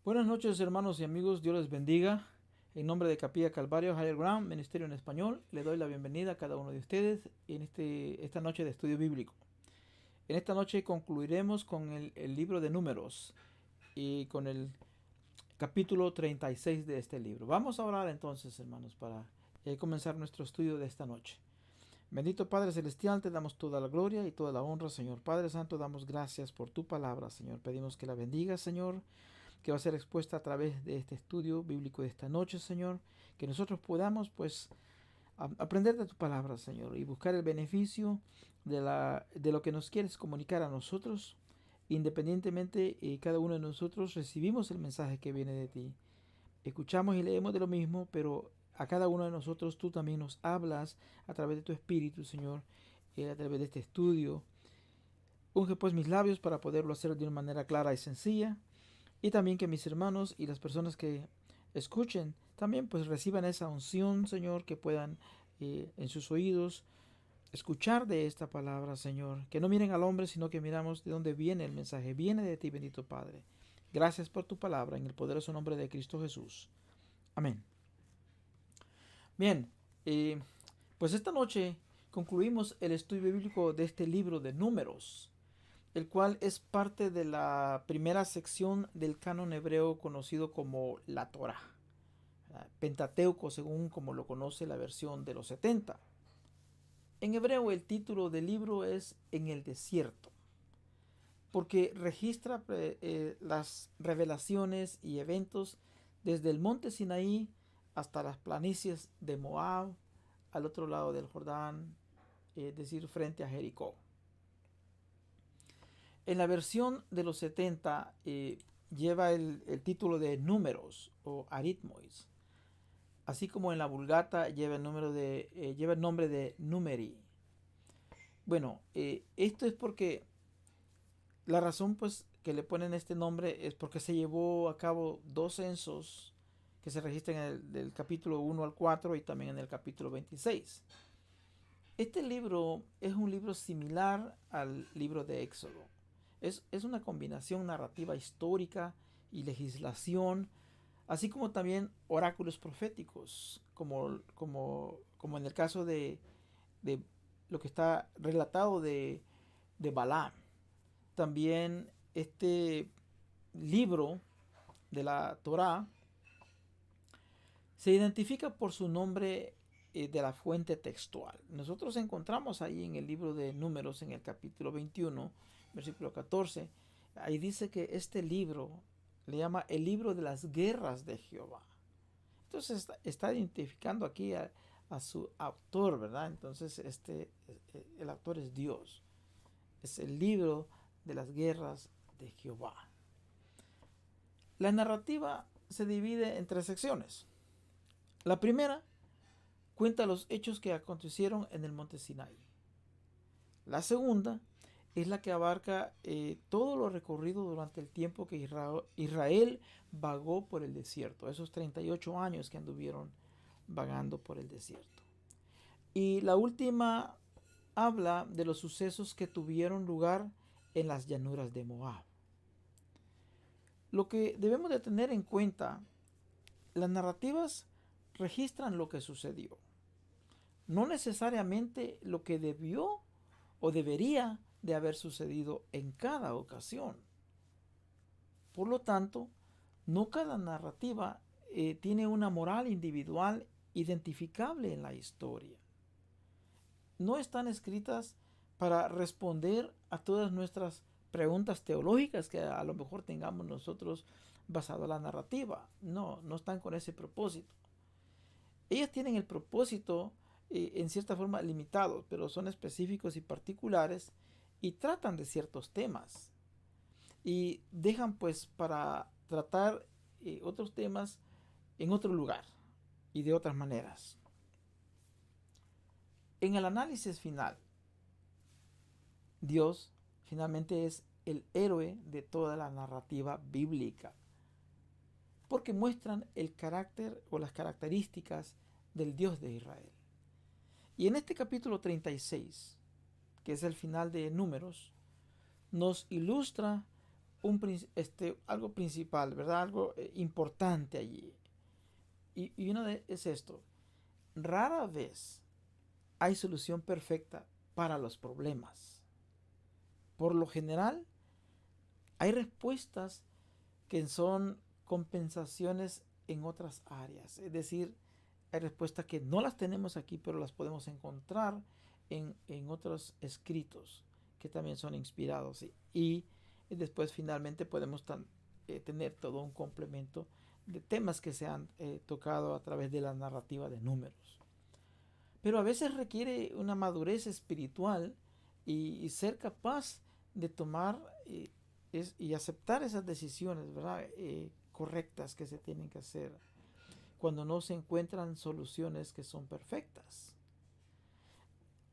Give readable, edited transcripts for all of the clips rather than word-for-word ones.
Buenas noches, hermanos y amigos. Dios les bendiga. En nombre de Capilla Calvario Higher Ground, Ministerio en Español, le doy la bienvenida a cada uno de ustedes en esta noche de estudio bíblico. En esta noche concluiremos con el libro de Números y con el capítulo 36 de este libro. Vamos a orar entonces, hermanos, para comenzar nuestro estudio de esta noche. Bendito Padre Celestial, te damos toda la gloria y toda la honra, Señor. Padre Santo, damos gracias por tu palabra, Señor. Pedimos que la bendigas, Señor, que va a ser expuesta a través de este estudio bíblico de esta noche, Señor, que nosotros podamos, pues, aprender de tu palabra, Señor, y buscar el beneficio de lo que nos quieres comunicar a nosotros, independientemente cada uno de nosotros recibimos el mensaje que viene de ti. Escuchamos y leemos de lo mismo, pero a cada uno de nosotros tú también nos hablas a través de tu Espíritu, Señor, a través de este estudio. Unge pues mis labios para poderlo hacer de una manera clara y sencilla, y también que mis hermanos y las personas que escuchen también pues reciban esa unción, Señor, que puedan en sus oídos escuchar de esta palabra, Señor. Que no miren al hombre, sino que miramos de dónde viene el mensaje. Viene de ti, bendito Padre. Gracias por tu palabra, en el poderoso nombre de Cristo Jesús. Amén. Bien, pues esta noche concluimos el estudio bíblico de este libro de Números, el cual es parte de la primera sección del canon hebreo conocido como la Torá, Pentateuco, según como lo conoce la versión de los 70. En hebreo el título del libro es En el desierto, porque registra las revelaciones y eventos desde el monte Sinaí hasta las planicies de Moab, al otro lado del Jordán, es decir, frente a Jericó. En la versión de los 70 lleva el título de Números o Aritmois, así como en la Vulgata lleva el nombre de Numeri. Bueno, esto es porque la razón pues que le ponen este nombre es porque se llevó a cabo dos censos que se registran en del capítulo 1 al 4 y también en el capítulo 26. Este libro es un libro similar al libro de Éxodo. Es una combinación narrativa histórica y legislación, así como también oráculos proféticos, como en el caso de lo que está relatado de Balaam. También este libro de la Torá se identifica por su nombre de la fuente textual. Nosotros encontramos ahí en el libro de Números, en el capítulo 21, versículo 14, ahí dice que este libro le llama el libro de las guerras de Jehová. Entonces está identificando aquí a su autor, ¿verdad? Entonces el autor es Dios. Es el libro de las guerras de Jehová. La narrativa se divide en tres secciones. La primera cuenta los hechos que acontecieron en el monte Sinai. La segunda es la que abarca todo lo recorrido durante el tiempo que Israel vagó por el desierto, esos 38 años que anduvieron vagando por el desierto. Y la última habla de los sucesos que tuvieron lugar en las llanuras de Moab. Lo que debemos de tener en cuenta, las narrativas registran lo que sucedió, no necesariamente lo que debió o debería de haber sucedido en cada ocasión. Por lo tanto, no cada narrativa tiene una moral individual identificable en la historia. No están escritas para responder a todas nuestras preguntas teológicas que a lo mejor tengamos nosotros basado en la narrativa. No, no están con ese propósito. Ellas tienen el propósito en cierta forma limitado, pero son específicos y particulares y tratan de ciertos temas. Y dejan pues para tratar otros temas en otro lugar y de otras maneras. En el análisis final, Dios finalmente es el héroe de toda la narrativa bíblica, porque muestran el carácter o las características del Dios de Israel. Y en este capítulo 36, que es el final de Números, nos ilustra algo principal, ¿verdad? Algo importante allí. Y es esto. Rara vez hay solución perfecta para los problemas. Por lo general, hay respuestas que son compensaciones en otras áreas. Es decir, hay respuestas que no las tenemos aquí, pero las podemos encontrar en otros escritos que también son inspirados. Y después finalmente podemos tener todo un complemento de temas que se han tocado a través de la narrativa de Números. Pero a veces requiere una madurez espiritual y ser capaz de tomar y aceptar esas decisiones, ¿verdad? Correctas que se tienen que hacer cuando no se encuentran soluciones que son perfectas.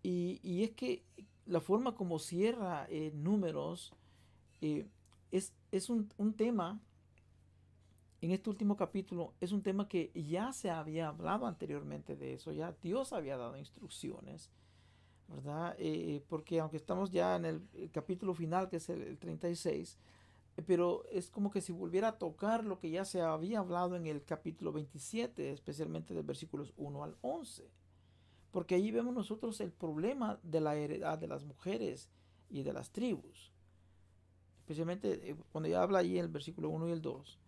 Y es que la forma como cierra Números es un tema, en este último capítulo, es un tema que ya se había hablado anteriormente de eso, ya Dios había dado instrucciones, ¿verdad? Porque aunque estamos ya en el capítulo final, que es el 36, pero es como que si volviera a tocar lo que ya se había hablado en el capítulo 27, especialmente del versículos 1 al 11. Porque ahí vemos nosotros el problema de la heredad de las mujeres y de las tribus. Especialmente cuando ya habla ahí en el versículo 1 y el 2.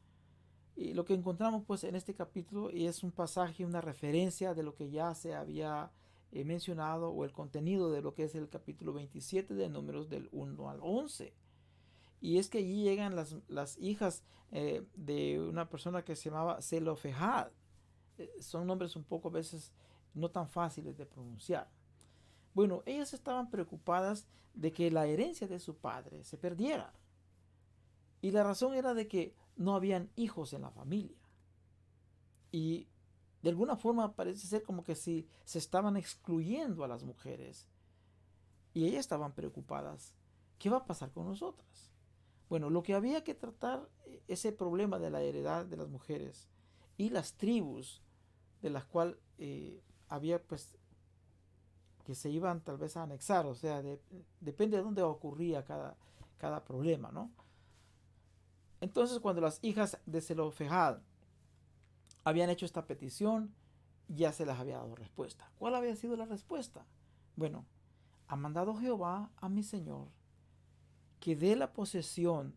Y lo que encontramos pues en este capítulo es un pasaje, una referencia de lo que ya se había mencionado, o el contenido de lo que es el capítulo 27 de Números del 1 al 11. Y es que allí llegan las hijas de una persona que se llamaba Zelofehad. Son nombres un poco a veces no tan fáciles de pronunciar. Bueno, ellas estaban preocupadas de que la herencia de su padre se perdiera. Y la razón era de que no habían hijos en la familia. Y de alguna forma parece ser como que si se estaban excluyendo a las mujeres. Y ellas estaban preocupadas. ¿Qué va a pasar con nosotras? Bueno, lo que había que tratar, ese problema de la heredad de las mujeres y las tribus de las cuales había pues que se iban tal vez a anexar, o sea, depende de dónde ocurría cada problema, ¿no? Entonces cuando las hijas de Zelofehad habían hecho esta petición, ya se les había dado respuesta. ¿Cuál había sido la respuesta? Bueno, ha mandado Jehová a mi Señor que dé la posesión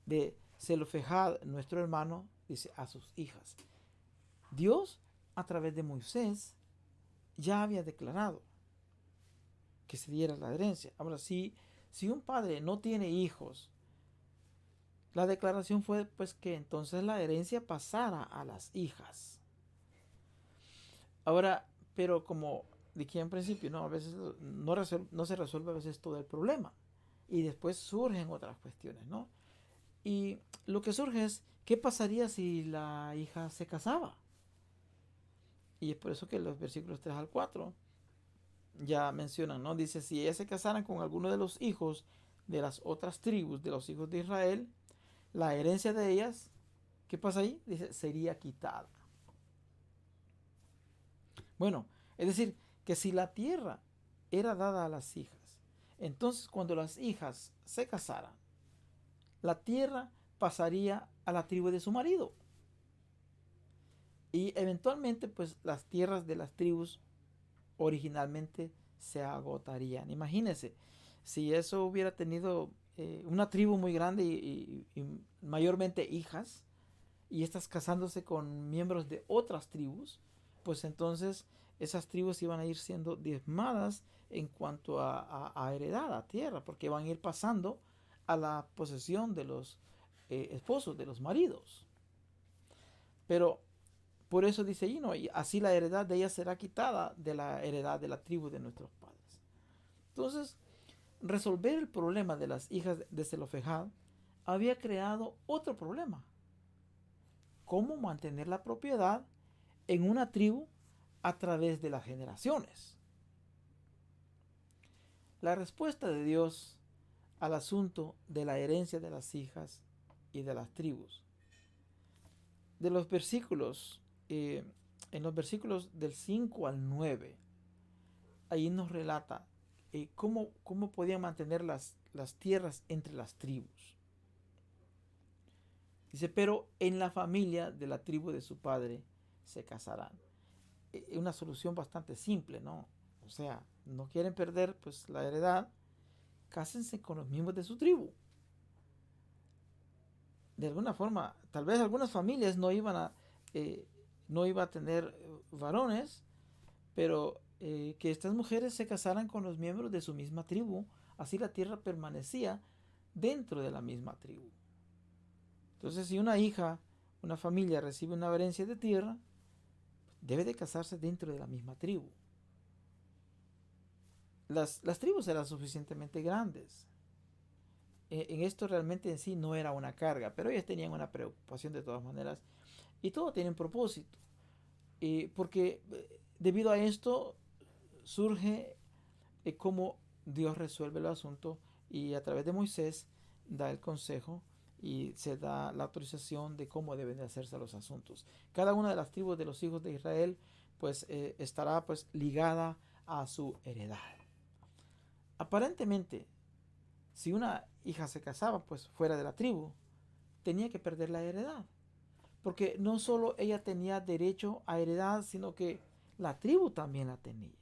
de Zelofehad, nuestro hermano, dice, a sus hijas. Dios, a través de Moisés, ya había declarado que se diera la herencia. Ahora, si un padre no tiene hijos, la declaración fue pues que entonces la herencia pasara a las hijas. Ahora, pero como dije en principio, ¿no? A veces no se resuelve a veces todo el problema. Y después surgen otras cuestiones, ¿no? Y lo que surge es, ¿qué pasaría si la hija se casaba? Y es por eso que los versículos 3 al 4 ya mencionan, ¿no? Dice, si ellas se casaran con alguno de los hijos de las otras tribus, de los hijos de Israel, la herencia de ellas, ¿qué pasa ahí? Dice, sería quitada. Bueno, es decir, que si la tierra era dada a las hijas, entonces cuando las hijas se casaran, la tierra pasaría a la tribu de su marido. Y eventualmente, pues las tierras de las tribus originalmente se agotarían. Imagínense, si eso hubiera tenido una tribu muy grande y mayormente hijas, y estas casándose con miembros de otras tribus, pues entonces esas tribus iban a ir siendo diezmadas en cuanto a heredad, a tierra, porque van a ir pasando a la posesión de los esposos, de los maridos. Pero por eso dice y no, y así la heredad de ella será quitada de la heredad de la tribu de nuestros padres. Entonces, resolver el problema de las hijas de Zelofehad había creado otro problema. ¿Cómo mantener la propiedad en una tribu a través de las generaciones? La respuesta de Dios al asunto de la herencia de las hijas y de las tribus. De los versículos, en los versículos del 5 al 9, ahí nos relata cómo podían mantener las tierras entre las tribus. Dice, pero en la familia de la tribu de su padre se casarán. Una solución bastante simple, ¿no? O sea, no quieren perder pues la heredad, cásense con los miembros de su tribu. De alguna forma, tal vez algunas familias no iban a tener varones, pero que estas mujeres se casaran con los miembros de su misma tribu, así la tierra permanecía dentro de la misma tribu. Entonces, si una familia recibe una herencia de tierra, debe de casarse dentro de la misma tribu. Las tribus eran suficientemente grandes. En esto realmente en sí no era una carga, pero ellos tenían una preocupación de todas maneras y todo tiene un propósito. Porque debido a esto surge cómo Dios resuelve el asunto y a través de Moisés da el consejo y se da la autorización de cómo deben de hacerse los asuntos. Cada una de las tribus de los hijos de Israel pues estará pues ligada a su heredad. Aparentemente, si una hija se casaba pues fuera de la tribu, tenía que perder la heredad. Porque no solo ella tenía derecho a heredad, sino que la tribu también la tenía.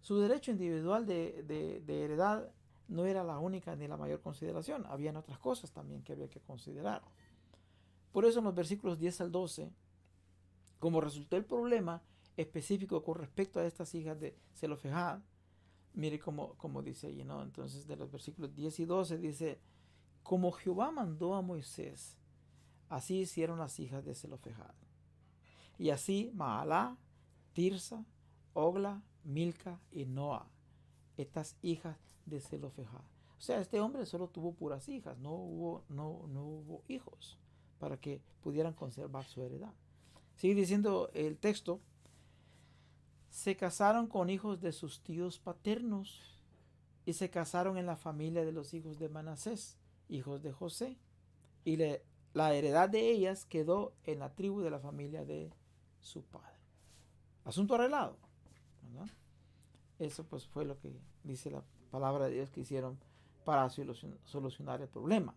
Su derecho individual de heredad no era la única ni la mayor consideración. Habían otras cosas también que había que considerar. Por eso en los versículos 10 al 12, como resultó el problema específico con respecto a estas hijas de Zelofehad, mire cómo dice allí, ¿no? Entonces de los versículos 10 y 12 dice, como Jehová mandó a Moisés, así hicieron las hijas de Zelofehad. Y así Mahalá, Tirsa, Ogla, Milca y Noa, estas hijas de Zelofehad. O sea, este hombre solo tuvo puras hijas, no hubo hijos para que pudieran conservar su heredad. Sigue diciendo el texto, se casaron con hijos de sus tíos paternos y se casaron en la familia de los hijos de Manasés, hijos de José, y la heredad de ellas quedó en la tribu de la familia de su padre. Asunto arreglado, ¿verdad? Eso pues fue lo que dice la palabra de Dios que hicieron para solucionar el problema.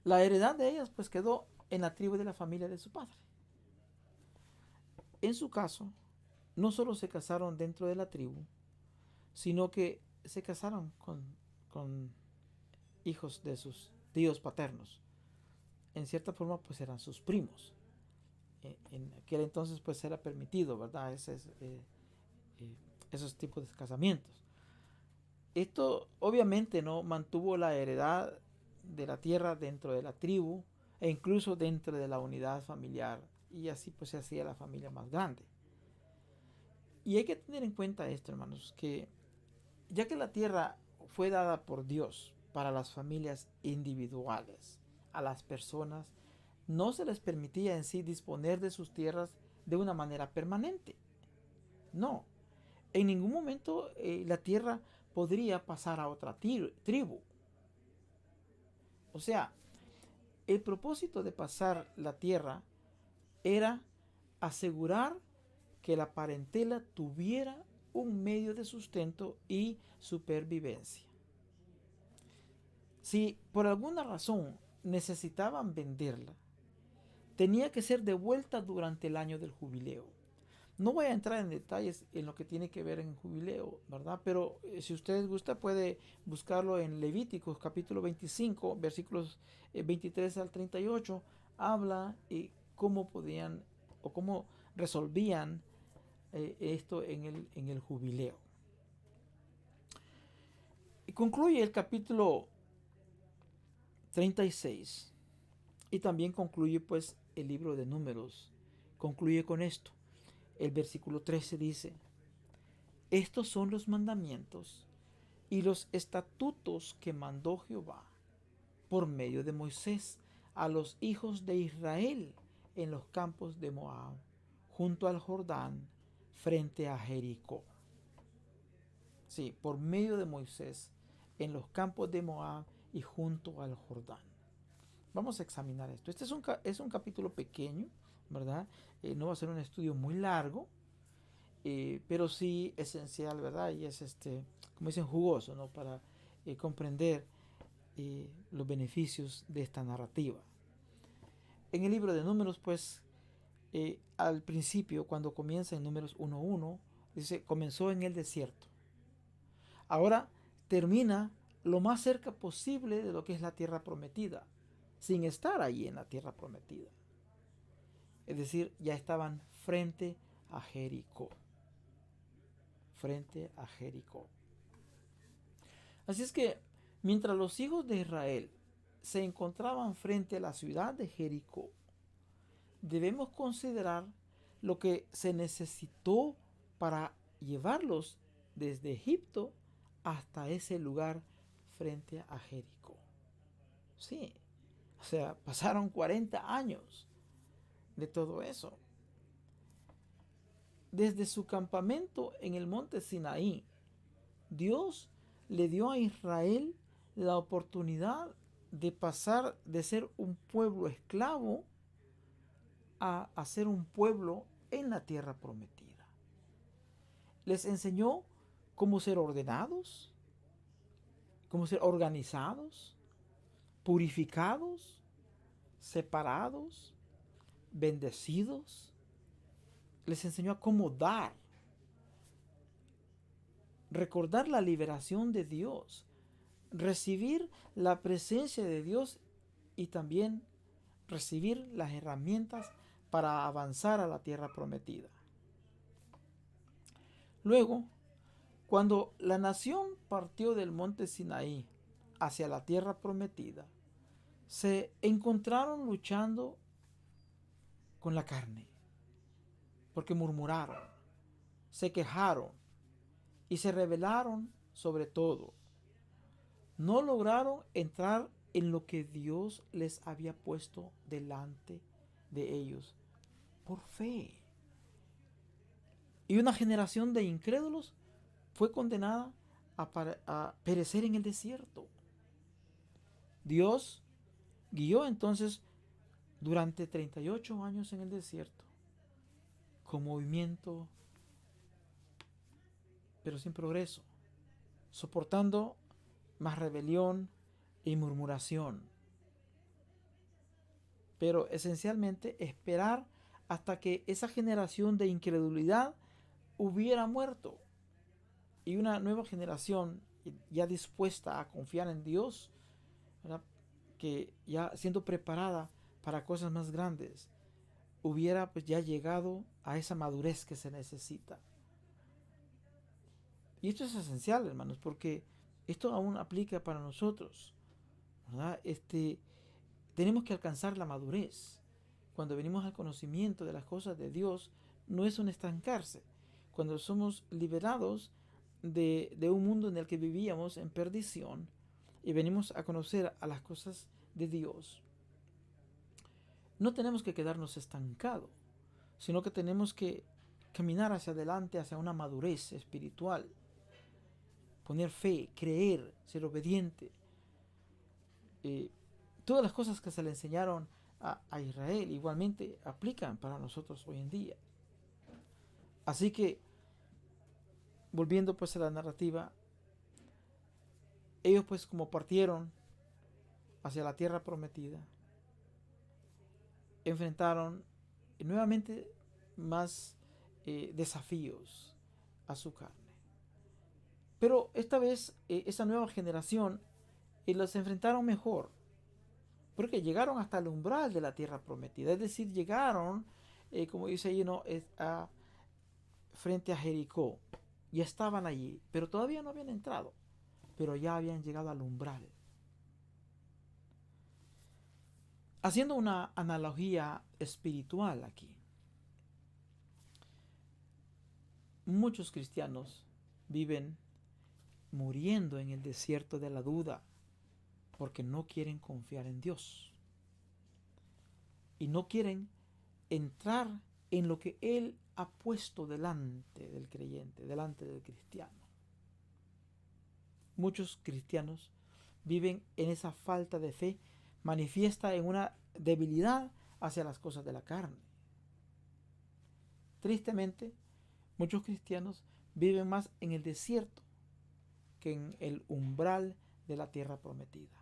La heredad de ellas pues quedó en la tribu de la familia de su padre. En su caso, no solo se casaron dentro de la tribu, sino que se casaron con hijos de sus tíos paternos. En cierta forma pues eran sus primos. En aquel entonces pues era permitido, ¿verdad? Esos tipos de casamientos. Esto obviamente no mantuvo la heredad de la tierra dentro de la tribu e incluso dentro de la unidad familiar, y así pues se hacía la familia más grande. Y hay que tener en cuenta esto, hermanos, que ya que la tierra fue dada por Dios para las familias individuales, a las personas no se les permitía en sí disponer de sus tierras de una manera permanente. No, en ningún momento la tierra podría pasar a otra tribu. O sea, el propósito de pasar la tierra era asegurar que la parentela tuviera un medio de sustento y supervivencia. Si por alguna razón necesitaban venderla, tenía que ser devuelta durante el año del jubileo. No voy a entrar en detalles en lo que tiene que ver en jubileo, ¿verdad? Pero si ustedes gusta puede buscarlo en Levíticos capítulo 25, versículos 23 al 38, habla cómo podían o cómo resolvían esto en el jubileo. Y concluye el capítulo 36 y también concluye pues el libro de Números. Concluye con esto. El versículo 13 dice, estos son los mandamientos y los estatutos que mandó Jehová por medio de Moisés a los hijos de Israel en los campos de Moab, junto al Jordán, frente a Jericó. Sí, por medio de Moisés en los campos de Moab y junto al Jordán. Vamos a examinar esto. Este es un capítulo pequeño, ¿verdad? No va a ser un estudio muy largo. pero sí esencial, ¿verdad? Y es, como dicen, jugoso, ¿no? Para comprender los beneficios de esta narrativa. En el libro de Números, pues, al principio, cuando comienza en Números 1:1, dice, comenzó en el desierto. Ahora termina lo más cerca posible de lo que es la tierra prometida, sin estar allí en la tierra prometida. Es decir, ya estaban frente a Jericó. Frente a Jericó. Así es que, mientras los hijos de Israel se encontraban frente a la ciudad de Jericó, debemos considerar lo que se necesitó para llevarlos desde Egipto hasta ese lugar frente a Jericó. Sí, o sea, pasaron 40 años de todo eso. Desde su campamento en el monte Sinaí, Dios le dio a Israel la oportunidad de pasar de ser un pueblo esclavo a ser un pueblo en la tierra prometida. Les enseñó cómo ser ordenados, cómo ser organizados, purificados, separados, bendecidos. Les enseñó a cómo dar, recordar la liberación de Dios, recibir la presencia de Dios y también recibir las herramientas para avanzar a la tierra prometida. Luego, cuando la nación partió del monte Sinaí hacia la tierra prometida, se encontraron luchando con la carne, porque murmuraron, se quejaron y se rebelaron sobre todo. No lograron entrar en lo que Dios les había puesto delante de ellos por fe. Y una generación de incrédulos fue condenada a perecer en el desierto. Dios guió entonces durante 38 años en el desierto, con movimiento, pero sin progreso, soportando más rebelión y murmuración. Pero esencialmente esperar hasta que esa generación de incredulidad hubiera muerto y una nueva generación ya dispuesta a confiar en Dios, ¿verdad?, que ya siendo preparada para cosas más grandes, hubiera pues ya llegado a esa madurez que se necesita. Y esto es esencial, hermanos, porque esto aún aplica para nosotros, ¿verdad? Tenemos que alcanzar la madurez. Cuando venimos al conocimiento de las cosas de Dios, no es un estancarse. Cuando somos liberados de un mundo en el que vivíamos en perdición y venimos a conocer a las cosas de Dios, no tenemos que quedarnos estancados, sino que tenemos que caminar hacia adelante, hacia una madurez espiritual, poner fe, creer, ser obediente. Todas las cosas que se le enseñaron a Israel igualmente aplican para nosotros hoy en día. Así que, volviendo pues a la narrativa, ellos pues como partieron hacia la tierra prometida, enfrentaron nuevamente más desafíos a su carne. Pero esta vez esa nueva generación los enfrentaron mejor, porque llegaron hasta el umbral de la tierra prometida, es decir, llegaron, como dice ahí, ¿no?, frente a Jericó, ya estaban allí, pero todavía no habían entrado, pero ya habían llegado al umbral. Haciendo una analogía espiritual aquí, muchos cristianos viven muriendo en el desierto de la duda porque no quieren confiar en Dios y no quieren entrar en lo que Él ha puesto delante del creyente, delante del cristiano. Muchos cristianos viven en esa falta de fe manifiesta en una debilidad hacia las cosas de la carne. Tristemente, Muchos cristianos viven más en el desierto que en el umbral de la tierra prometida.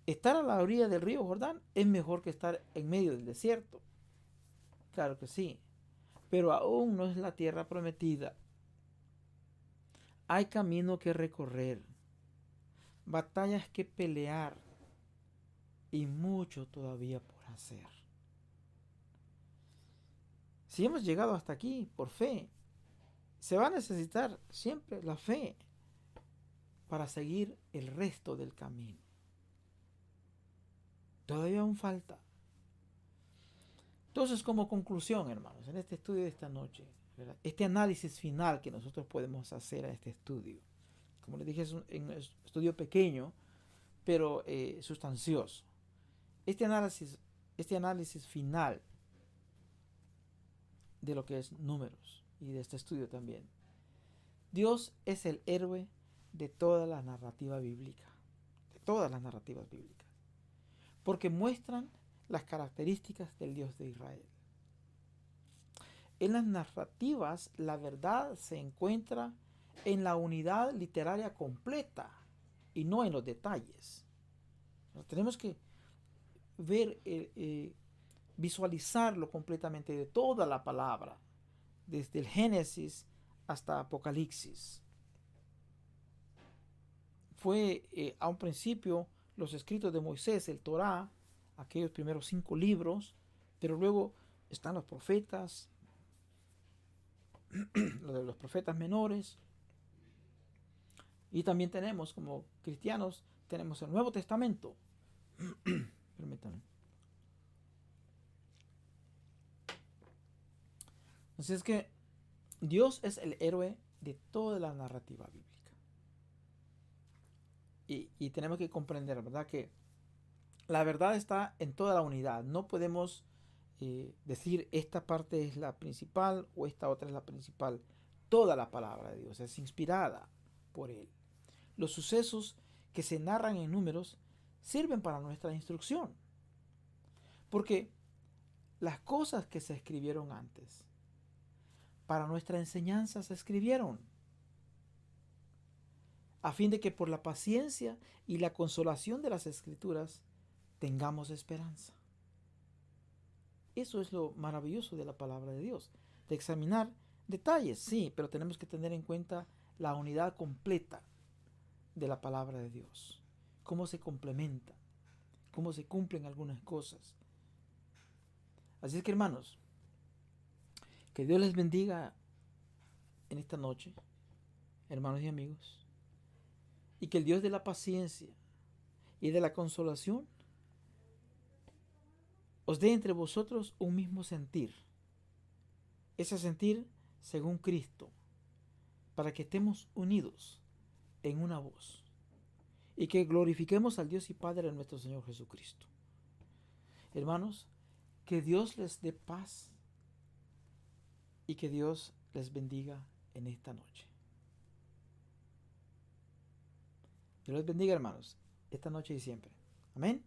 Estar a la orilla del río Jordán es mejor que estar en medio del desierto. Claro que sí, pero aún no es la tierra prometida. Hay camino que recorrer, batallas que pelear y mucho todavía por hacer. Si hemos llegado hasta aquí por fe, se va a necesitar siempre la fe para seguir el resto del camino. Todavía aún falta. Entonces, como conclusión, hermanos, en este estudio de esta noche, ¿verdad?, este análisis final que nosotros podemos hacer a este estudio, como les dije, es un estudio pequeño, pero sustancioso. Este análisis final de lo que es números y de este estudio también. Dios es el héroe de toda la narrativa bíblica, de todas las narrativas bíblicas, porque muestran las características del Dios de Israel. En las narrativas, la verdad se encuentra en la unidad literaria completa y no en los detalles. Tenemos que ver, visualizarlo completamente de toda la palabra, desde el Génesis hasta Apocalipsis. Fue a un principio los escritos de Moisés, el Torá, aquellos primeros 5 libros, pero luego están los profetas, los profetas menores, y también tenemos, como cristianos, tenemos el Nuevo Testamento. Permítanme. Así es que Dios es el héroe de toda la narrativa bíblica. Y tenemos que comprender, ¿verdad?, que la verdad está en toda la unidad. No podemos decir esta parte es la principal o esta otra es la principal. Toda la palabra de Dios es inspirada por Él. Los sucesos que se narran en números sirven para nuestra instrucción, porque las cosas que se escribieron antes, para nuestra enseñanza se escribieron, a fin de que por la paciencia y la consolación de las Escrituras tengamos esperanza. Eso es lo maravilloso de la palabra de Dios, de examinar detalles, sí, pero tenemos que tener en cuenta la unidad completa de la palabra de Dios, cómo se complementa, cómo se cumplen algunas cosas. Así es que, hermanos, que Dios les bendiga en esta noche, hermanos y amigos, y que el Dios de la paciencia y de la consolación os dé entre vosotros un mismo sentir, ese sentir según Cristo, para que estemos unidos en una voz y que glorifiquemos al Dios y Padre de nuestro Señor Jesucristo. Hermanos, que Dios les dé paz y que Dios les bendiga en esta noche. Dios les bendiga, hermanos, esta noche y siempre. Amén.